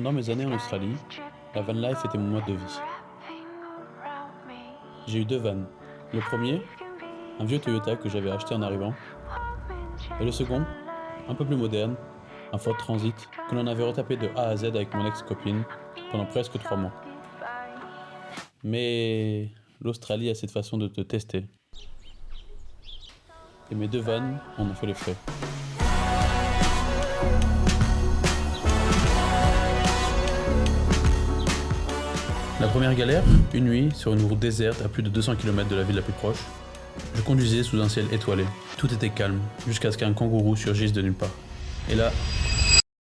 Pendant mes années en Australie, la van life était mon mode de vie. J'ai eu 2 vannes. Le premier, un vieux Toyota que j'avais acheté en arrivant. Et le second, un peu plus moderne, un Ford Transit que l'on avait retapé de A à Z avec mon ex-copine pendant presque 3 mois. Mais l'Australie a cette façon de te tester. Et mes 2 vannes en ont fait les frais. La première galère, une nuit, sur une route déserte à plus de 200 km de la ville la plus proche. Je conduisais sous un ciel étoilé. Tout était calme, jusqu'à ce qu'un kangourou surgisse de nulle part. Et là,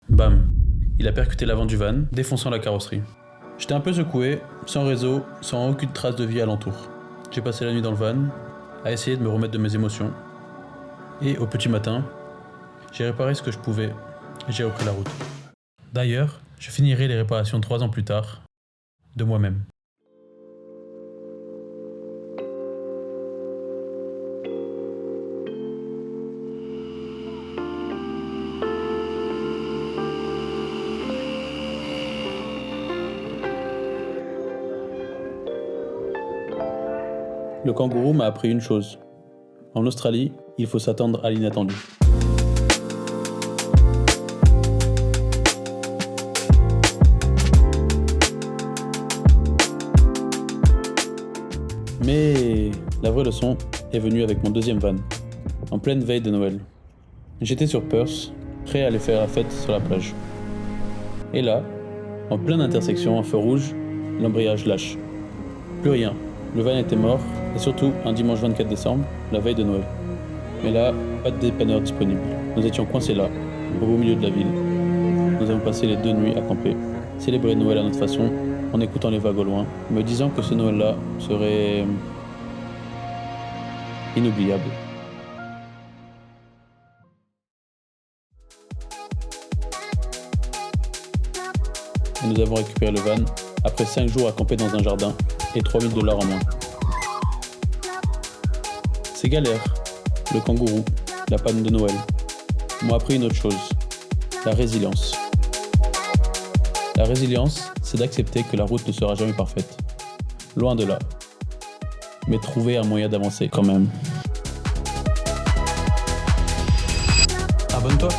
bam, il a percuté l'avant du van, défonçant la carrosserie. J'étais un peu secoué, sans réseau, sans aucune trace de vie alentour. J'ai passé la nuit dans le van, à essayer de me remettre de mes émotions. Et au petit matin, j'ai réparé ce que je pouvais, et j'ai repris la route. D'ailleurs, je finirai les réparations 3 ans plus tard, de moi-même. Le kangourou m'a appris une chose. En Australie, il faut s'attendre à l'inattendu. Mais la vraie leçon est venue avec mon deuxième van, en pleine veille de Noël. J'étais sur Perth, prêt à aller faire la fête sur la plage. Et là, en pleine intersection, un feu rouge, l'embrayage lâche. Plus rien, le van était mort, et surtout un dimanche 24 décembre, la veille de Noël. Mais là, pas de dépanneur disponible. Nous étions coincés là, au beau milieu de la ville. Nous avons passé les 2 nuits à camper, célébrer Noël à notre façon, en écoutant les vagues au loin, me disant que ce Noël-là serait inoubliable. Et nous avons récupéré le van après 5 jours à camper dans un jardin et $3000 en moins. Ces galères, le kangourou, la panne de Noël, m'ont appris une autre chose, la résilience. La résilience, c'est d'accepter que la route ne sera jamais parfaite. Loin de là. Mais trouver un moyen d'avancer quand même. Abonne-toi!